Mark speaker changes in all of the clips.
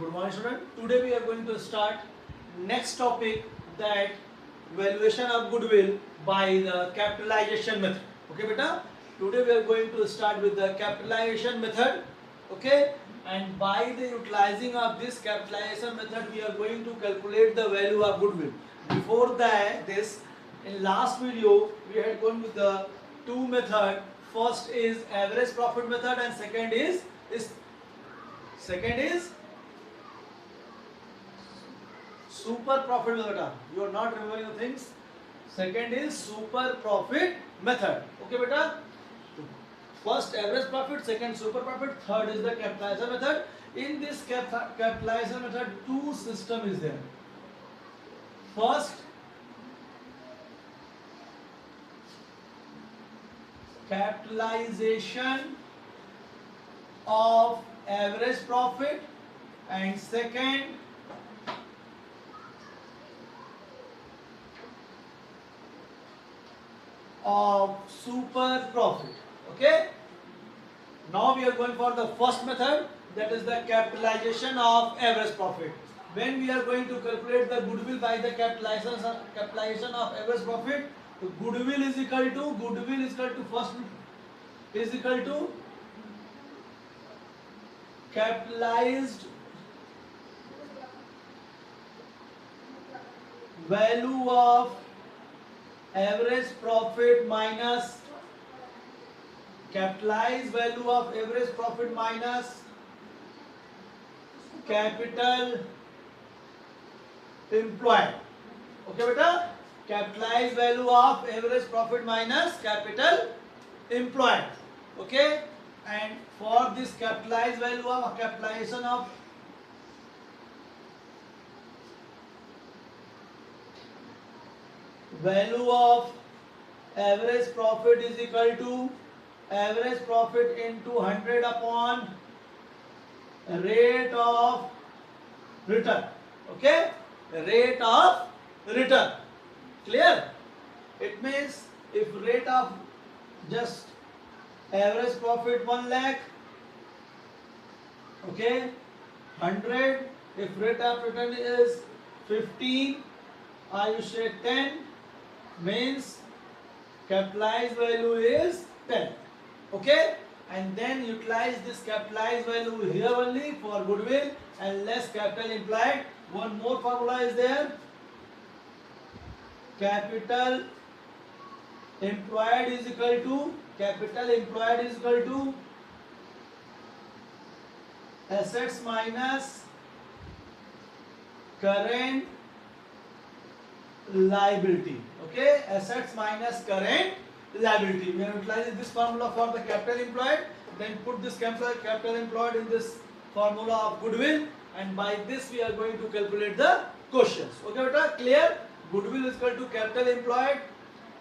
Speaker 1: Good morning, student. Today we are going to start next topic, that valuation of goodwill by the capitalization method. Okay, beta. Today we are going to start with the capitalization method. Okay, and by the utilizing of this capitalization method, we are going to calculate the value of goodwill. Before that, in last video we had gone with the two method. First is average profit method, and second is super profit method. You are not remembering the things. Second is super profit method. Okay, beta. First average profit, second super profit, third is the capitalizer method. In this capitalizer method, two system is there. First, capitalization of average profit, and second, of super profit. Okay, now we are going for the first method, that is the capitalization of average profit. When we are going to calculate the goodwill by the capitalization of average profit, goodwill is equal to first is equal to capitalized value of average profit minus capitalized value of average profit minus capital employed. Okay, beta. Capitalized value of average profit minus capital employed. Okay, and for this capitalized value of capitalization of value of average profit is equal to average profit into 100 upon rate of return. Okay, rate of return. Clear? It means if rate of just average profit 1 lakh, okay, 100. If rate of return is 15, or you say 10, means capitalized value is 10. Okay, and then utilize this capitalized value here only for goodwill and less capital employed. One more formula is there. Capital employed is equal to assets minus current liability. Okay, assets minus current liability. We are utilizing this formula for the capital employed. Then put this capital employed in this formula of goodwill, and by this we are going to calculate the quotients. Okay, beta, clear? Goodwill is equal to capital employed,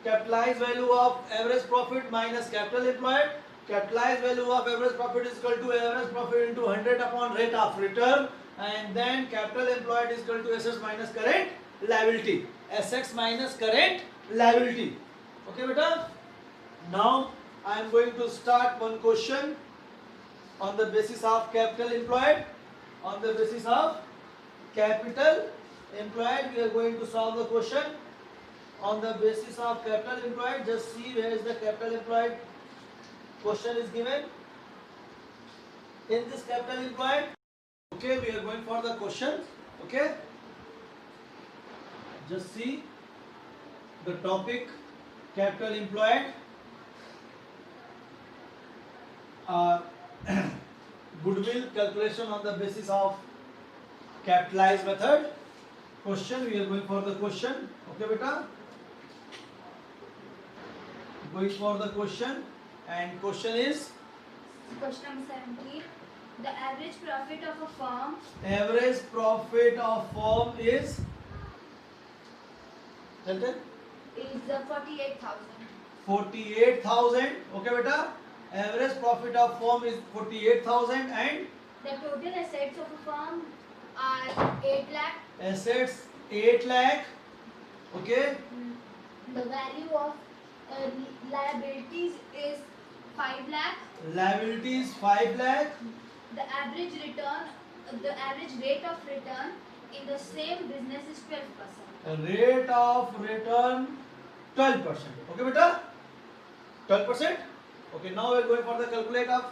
Speaker 1: capitalized value of average profit minus capital employed. Capitalized value of average profit is equal to average profit into 100 upon rate of return, and then capital employed is equal to assets minus current liability. Assets minus current liability. Okay, beta. Now I am going to start one question on the basis of capital employed. On the basis of capital employed, we are going to solve the question. On the basis of capital employed, just see where is the capital employed question is given. In this capital employed, okay, we are going for the question. Okay, just see the topic capital employed, goodwill calculation on the basis of capitalized method. Question, we are going for the question. Okay, beta, going for the question, and question is
Speaker 2: Question number 17. The average profit of a firm
Speaker 1: average profit of firm is
Speaker 2: is 48,000.
Speaker 1: 48,000. Okay, beta. Average profit of firm is 48,000, and
Speaker 2: The total assets of a firm are 8 lakh.
Speaker 1: assets 8 lakh. Okay,
Speaker 2: The value of liabilities is 5 lakh.
Speaker 1: liabilities 5 lakh.
Speaker 2: The average return the average rate of return in the same business is 12%.
Speaker 1: Rate of return 12%. Okay, beta? 12%. Okay, now we are going for the calculate of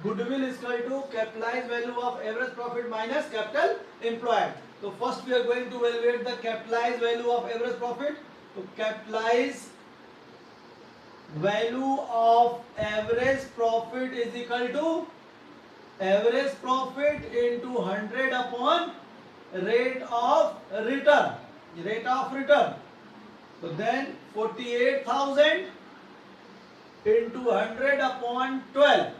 Speaker 1: goodwill is equal to capitalized value of average profit minus capital employed. So first we are going to evaluate the capitalized value of average profit. So capitalized value of average profit is equal to average profit into 100 upon rate of return. Rate of return. So then 48,000 into 100 upon 12.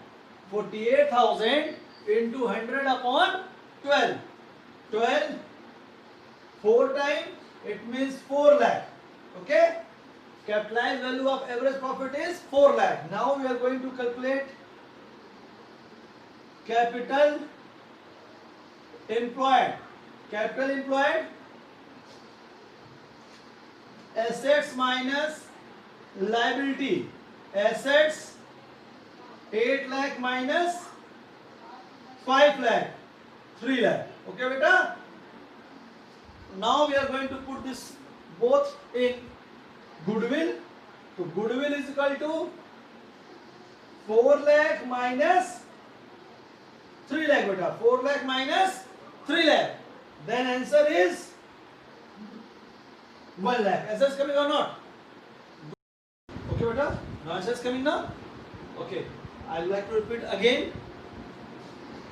Speaker 1: 48,000 into 100 upon 12. 12 4 times, it means 4 lakh. Okay? Capitalized value of average profit is 4 lakh. Now we are going to calculate capital employed. Capital employed, assets minus liability. Assets 8 lakh minus 5 lakh, 3 lakh. Okay, beta? Now we are going to put this both in goodwill. So goodwill is equal to 4 lakh minus 3 lakh, beta. 4 lakh minus 3 lakh. Then answer is 1 lakh. Answer is coming or not? Okay, beta? Now answer is coming now? Okay. I would like to repeat again.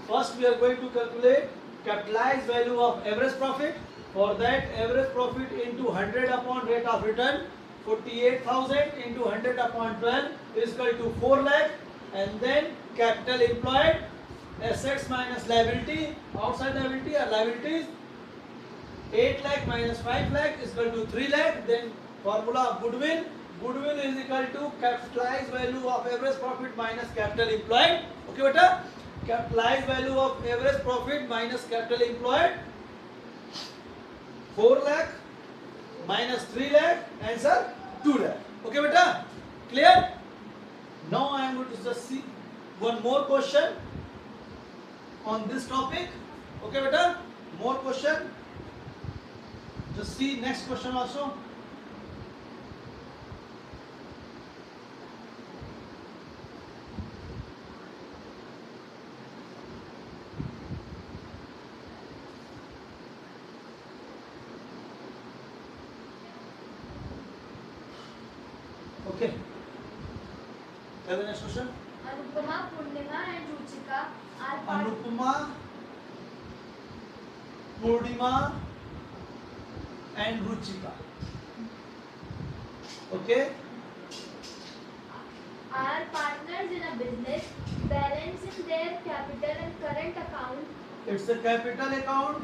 Speaker 1: First we are going to calculate capitalized value of average profit. For that, average profit into 100 upon rate of return, 48,000 into 100 upon 12 is equal to 4 lakh. And then capital employed, assets minus liability. Outside liability are liabilities. 8 lakh minus 5 lakh is equal to 3 lakh. Then formula of goodwill. Goodwill is equal to capitalized value of average profit minus capital employed. Okay, beta? Capitalized value of average profit minus capital employed. 4 lakh minus 3 lakh. Answer 2 lakh. Okay, beta? Clear? Now I am going to just see one more question on this topic. Okay, beta? More question. Just see next question also. Okay. Tell the next question.
Speaker 2: Anupama, Purnima and Ruchika are part
Speaker 1: Anupama, Purnima and Ruchika. Okay.
Speaker 2: are partners in a business, balancing their capital and current account
Speaker 1: It's the capital account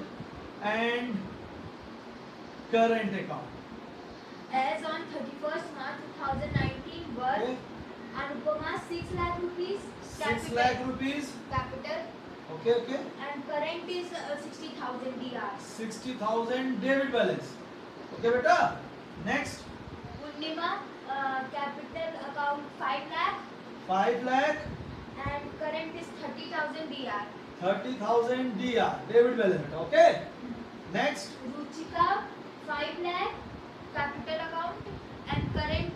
Speaker 1: and current account.
Speaker 2: as on 31st March 2019 were
Speaker 1: Okay.
Speaker 2: Anupama 6 lakh rupees
Speaker 1: 6 lakh rupees.
Speaker 2: capital
Speaker 1: Okay, okay.
Speaker 2: and current is 60,000 DR.
Speaker 1: 60,000 debit balance. Okay, beta. Next,
Speaker 2: Purnima capital account 5 lakh
Speaker 1: 5 lakh,
Speaker 2: and current is 30,000 DR.
Speaker 1: 30,000 DR debit balance. Okay. Next,
Speaker 2: Ruchika 5 lakh capital account and current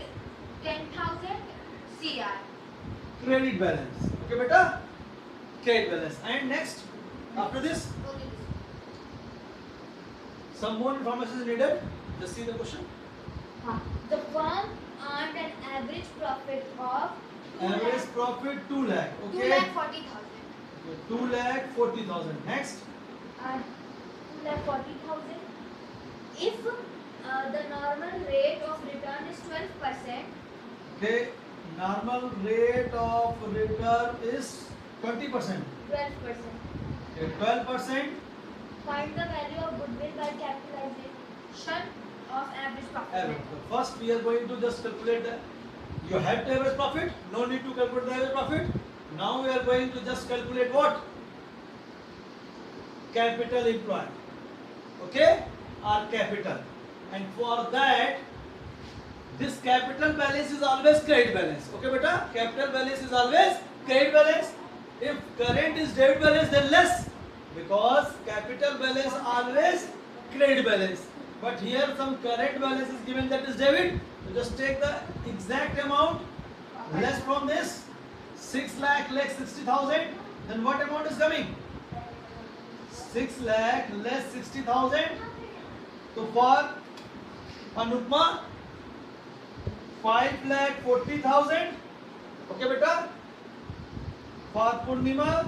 Speaker 2: 10,000 CR.
Speaker 1: credit balance. Okay, beta. Credit balance. And next, after this,
Speaker 2: Okay.
Speaker 1: some more information is needed. Just see the question.
Speaker 2: The firm earned an average profit of 2
Speaker 1: Average
Speaker 2: lakh,
Speaker 1: profit 2 lakh.
Speaker 2: 2
Speaker 1: Okay.
Speaker 2: lakh 40,000.
Speaker 1: 2 lakh 40,000. Next,
Speaker 2: 2 lakh 40,000. If the normal rate of return is 12%,
Speaker 1: okay, normal rate of return is 20%.
Speaker 2: 12%.
Speaker 1: Okay, 12%.
Speaker 2: Find the value of goodwill by capitalization of average profit.
Speaker 1: Average. So first, we are going to just calculate the. You have the average profit. No need to calculate the average profit. Now we are going to just calculate what? Capital employed. Okay, or capital. And for that, this capital balance is always credit balance. Okay, beta. Capital balance is always credit balance. If current is debit balance, then less. because capital balance always credit balance, but here some current balance is given, that is debit. So just take the exact amount less from this, 6 lakh less 60,000, then what amount is coming? 6 lakh less 60,000. So for Anupma 5 lakh 40,000. Okay beta. For Purnima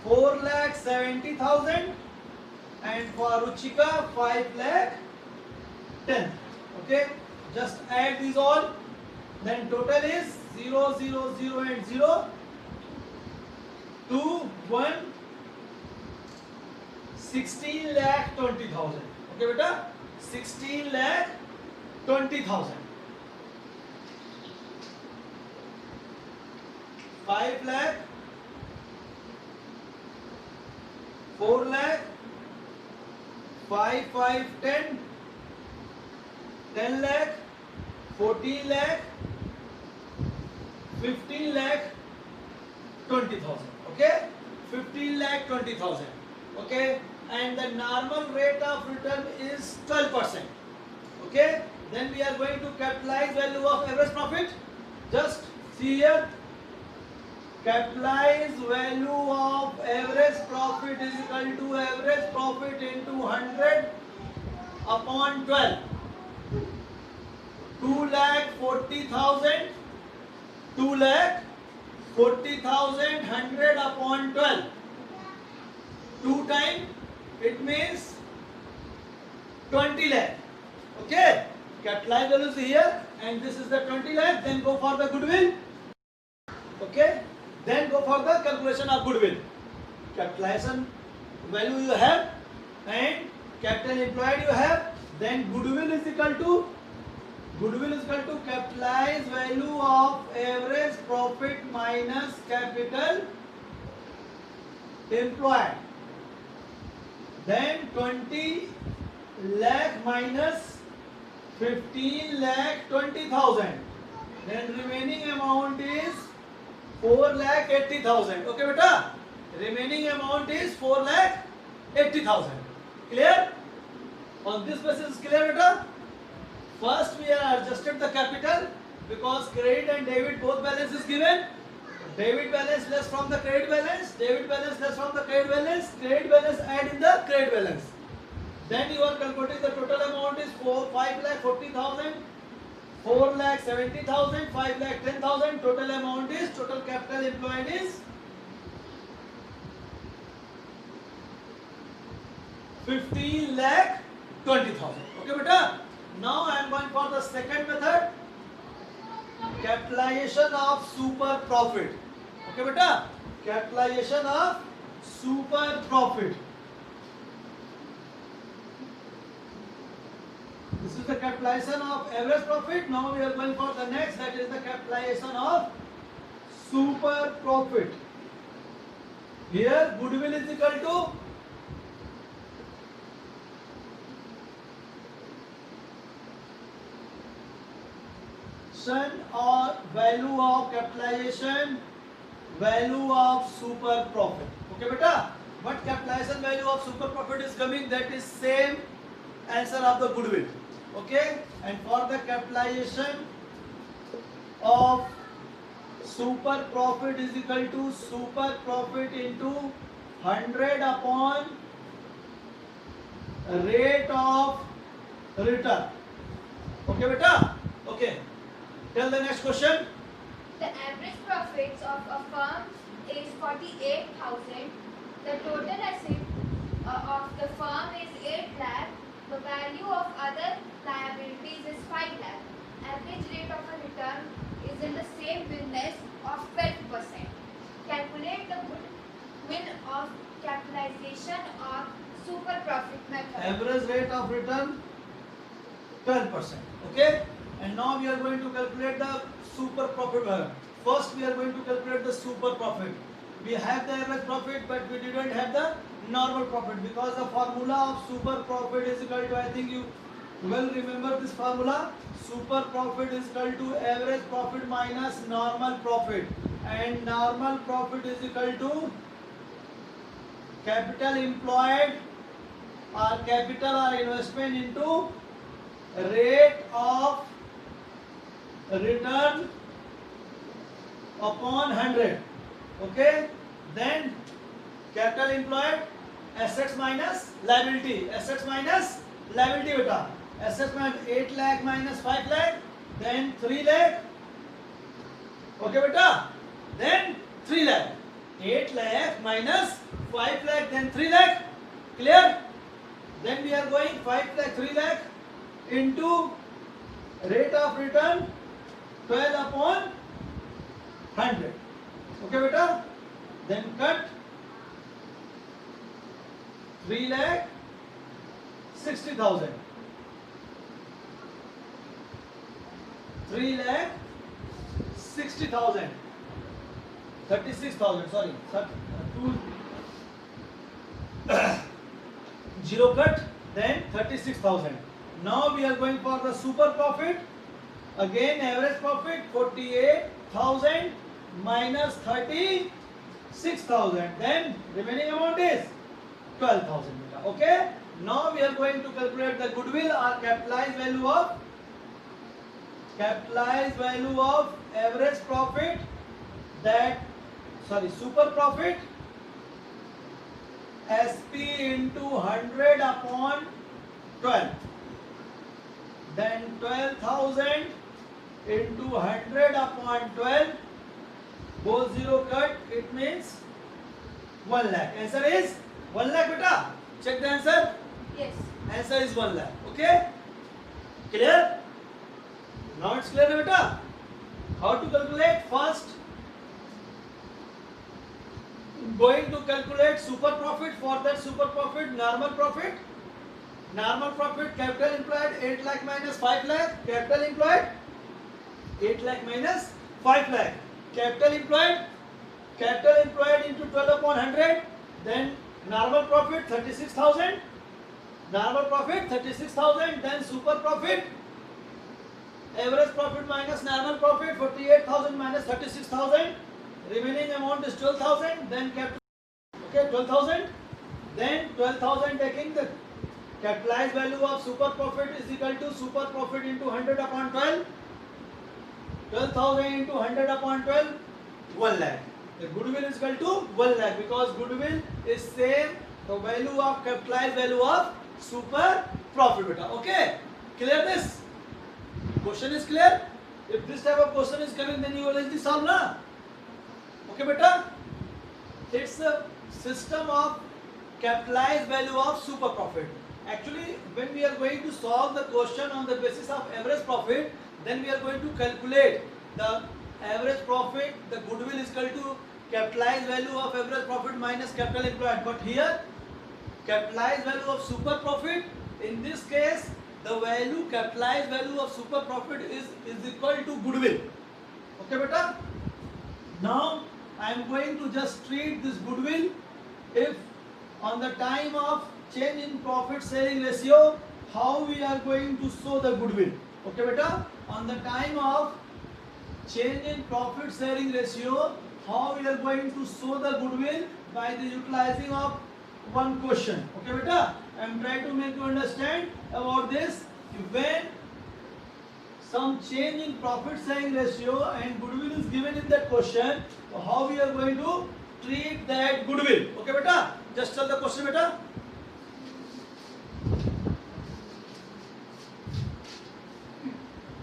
Speaker 1: 4 lakh 70,000, and for Ruchika 5 lakh 10. Okay, just add these all, then total is 0 0 0 and 0 2 1 16 lakh 20,000. Okay beta, 16 lakh 20,000. 5 lakh 4 lakh 5 5 10 10 lakh 14 lakh 15 lakh 20,000. Okay, 15 lakh 20,000. Okay, and the normal rate of return is 12%. Okay, then we are going to capitalize value of average profit. Just see here, capitalized value of average profit is equal to average profit into 100 upon 12. 2 lakh 40,000, 2 lakh 40,000, 100 upon 12. 2 times, it means 20 lakh. Okay, capitalized value is here, and this is the 20 lakh. Then go for the goodwill. Okay, then go for the calculation of goodwill. Capitalization value you have and capital employed you have. Then goodwill is equal to capitalized value of average profit minus capital employed. Then 20 lakh minus 15 lakh 20,000. Then remaining amount is 4 lakh 80,000. Okay beta, remaining amount is 4 lakh 80,000. Clear? On this basis clear beta? First we are adjusted the capital because credit and debit both balance is given. Debit balance less from the credit balance, debit balance less from the credit balance, credit balance add in the credit balance. Then you are calculating the total amount is 5 lakh 40,000, 4 lakh 70,000, 5 lakh 10,000. Total amount is, total capital employed is 15 lakh 20,000. Okay beta. Now I am going for the second method, capitalization of super profit. Okay beta, capitalization of super profit. This is the capitalization of average profit. Now we are going for the next, that is the capitalization of super profit. Here goodwill is equal to or value of capitalization, value of super profit. Okay beta, but capitalization value of super profit is coming, that is same answer of the goodwill. Okay, and for the capitalization of super profit is equal to super profit into 100 upon rate of return. Okay beta. Okay, tell the next question.
Speaker 2: The average profits of a firm is 48,000. The total asset of the firm is 8 lakh. The value of other liabilities is 5 lakh. Average rate of a return is in the same business of 12%. Calculate the goodwill of capitalization of super profit method.
Speaker 1: Average rate of return 12%. Okay, and now we are going to calculate the super profit. First we are going to calculate the super profit. We have the average profit, but we didn't have the normal profit, because the formula of super profit is equal to, I think you well remember this formula. Super profit is equal to average profit minus normal profit, and normal profit is equal to capital employed or capital or investment into rate of return upon 100. Okay, then capital employed, assets minus liability, assets minus liability beta, assets minus 8 lakh minus 5 lakh, then 3 lakh. Okay beta, then 3 lakh, 8 lakh minus 5 lakh, then 3 lakh. Clear? Then we are going 5 lakh 3 lakh into rate of return 12 upon 100. Okay beta, then cut 3 lakh 60,000, 3 lakh 60,000, 36,000, sorry, 0 cut, then 36,000. Now we are going for the super profit. Again average profit 48,000 minus 36,000, then remaining amount is 12,000. Okay, now we are going to calculate the goodwill or capitalized value of average profit, that super profit, SP into 100 upon 12, then 12,000 into 100 upon 12, both 0 cut, it means 1 lakh. Answer is 1 lakh beta. Check the answer.
Speaker 2: Yes.
Speaker 1: Answer is 1 lakh. Okay, clear? Now it's clear beta. How to calculate? First, going to calculate super profit. For that super profit, normal profit, capital employed 8 lakh minus 5 lakh, capital employed 8 lakh minus 5 lakh, capital employed into 12 upon 100, then normal profit 36,000, then super profit, average profit minus normal profit 48,000 minus 36,000, remaining amount is 12,000, then capital, okay, 12,000, then 12,000 taking the capitalized value of super profit is equal to super profit into 100 upon 12, 12,000 into 100 upon 12, 1 lakh. The goodwill is equal to 1 lakh because goodwill is same the value of capitalized value of super profit beta. Okay, clear this? Question is clear? If this type of question is coming, then you will easily solve na. Okay beta? It's a system of capitalized value of super profit. Actually, when we are going to solve the question on the basis of average profit, then we are going to calculate the average profit, the goodwill is equal to capitalized value of average profit minus capital employed. But here, capitalized value of super profit, in this case, the value, capitalized value of super profit is equal to goodwill. Okay beta? Now, I am going to just treat this goodwill if on the time of change in profit sharing ratio, how we are going to show the goodwill. Okay beta? On the time of change in profit sharing ratio, how we are going to show the goodwill by the utilizing of one question. Okay beta? I am trying to make you understand about this. When some change in profit sharing ratio and goodwill is given in that question, so how we are going to treat that goodwill. Okay beta? Just tell the question beta.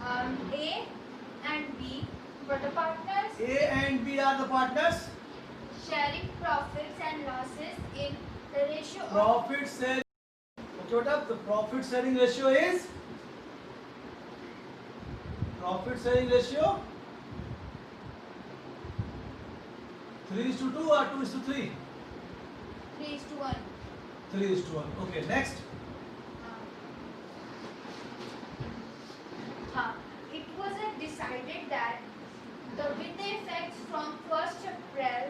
Speaker 2: A and B were the partners.
Speaker 1: A and B are the partners.
Speaker 2: Sharing profits and losses in the ratio of
Speaker 1: Profit sharing. Okay beta? The profit sharing ratio is 3:2 or 2:3?
Speaker 2: 3:1.
Speaker 1: 3:1. Okay, next.
Speaker 2: It was decided that with the effects from 1st April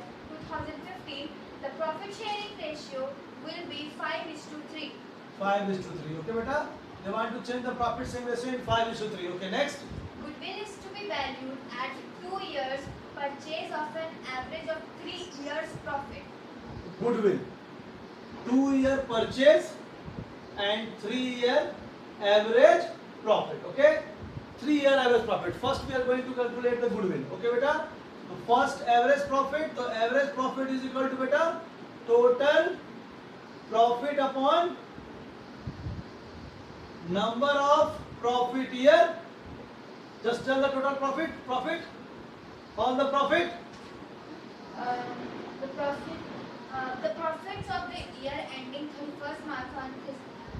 Speaker 2: 2015, the profit sharing ratio will be 5:3.
Speaker 1: 5:3. Okay, beta. They want to change the profit sharing ratio in 5:3. Okay, next.
Speaker 2: Goodwill is to be valued at 2 years purchase of an average of 3 years profit.
Speaker 1: Goodwill. 2-year purchase and 3-year average profit. Okay, 3-year average profit. First we are going to calculate the goodwill. Okay beta, so first average profit, so average profit is equal to beta total profit upon number of profit year. Just tell the total profit, all the profit.
Speaker 2: The profits of the year ending 31st March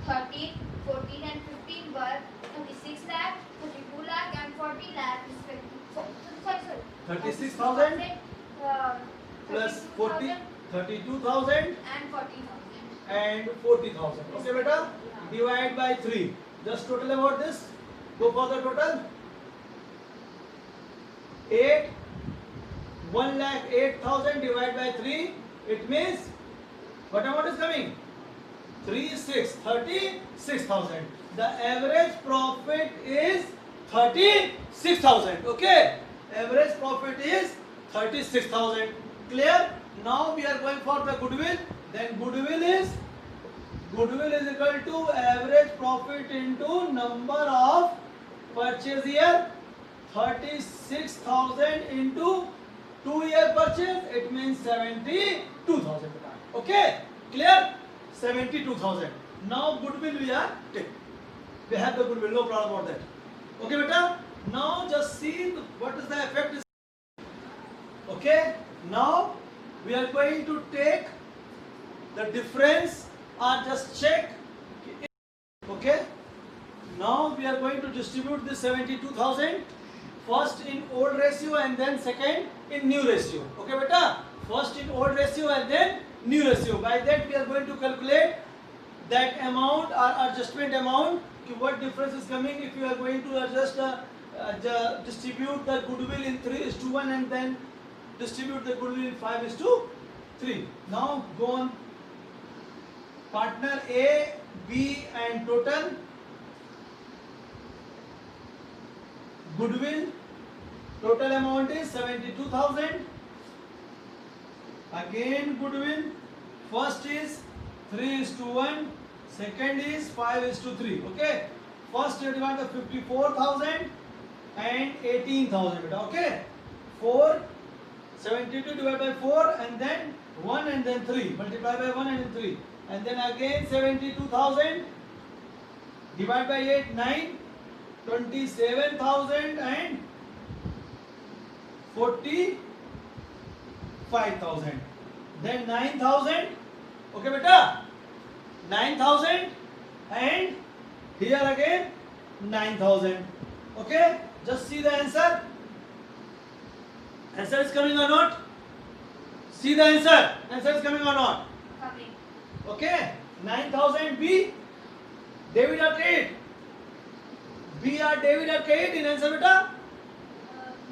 Speaker 2: 13, 14 and 15 were 36 lakh, 32 lakh and 40 lakh respectively. Sorry.
Speaker 1: 36,000 plus
Speaker 2: 32,000
Speaker 1: 32,000
Speaker 2: and 40,000.
Speaker 1: and 40,000. Okay beta, divide by 3. Just total about this. Go for the total. 1,08,000 divided by 3. It means what amount is coming? 36,000. The average profit is 36,000. Okay, average profit is 36,000. Clear? Now we are going for the goodwill. Then goodwill is equal to average profit into number of purchase year. 36,000 into 2-year purchase, it means 72,000. Okay, clear? 72,000. Now goodwill we are taking. We have the goodwill, no problem about that. Okay beta, now just see what is the effect. Okay, now we are going to take the difference or just check. Okay, now we are going to distribute this 72,000 first in old ratio and then second in new ratio. Okay beta, first in old ratio and then new ratio. By that we are going to calculate that amount or adjustment amount, what difference is coming if you are going to adjust distribute the goodwill in 3:1 and then distribute the goodwill in 5:3. Now go on partner A, B and total goodwill. Total amount is 72,000. Again goodwill. First is 3:1. Second is 5:3. Okay. First you divide the 54,000 and 18,000. Okay. 72 divided by 4 and then 1 and then 3. Multiply by 1 and then 3. And then again 72,000 divided by 8, 9. 27,000 and 45,000. Then 9,000. Okay beta, 9,000 and here again 9,000. Okay, just see the answer. Answer is coming or not? See the answer. Answer is coming or not?
Speaker 2: Coming.
Speaker 1: Okay, 9,000 B, debit or credit? B or debit or credit in answer beta?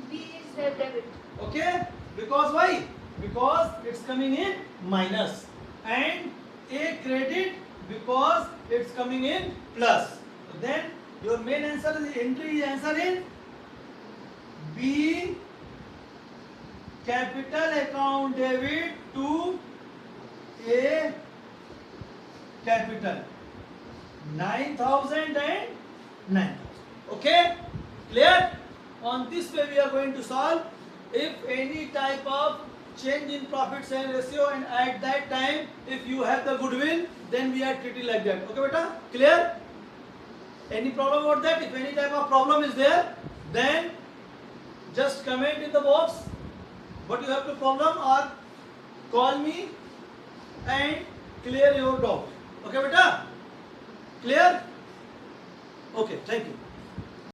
Speaker 2: B is the debit.
Speaker 1: Okay, because why? Because it's coming in minus, and A credit because it's coming in plus. Then your main answer is entry answer in B, capital account debit to A capital, 9,000 and 9,000. Okay, clear? On this way we are going to solve. If any type of change in profit sale ratio and at that time if you have the goodwill, then we are treating like that. Okay beta, clear? Any problem about that? If any type of problem is there, then just comment in the box what you have the problem or call me and clear your doubt. Okay beta, clear? Okay, thank you.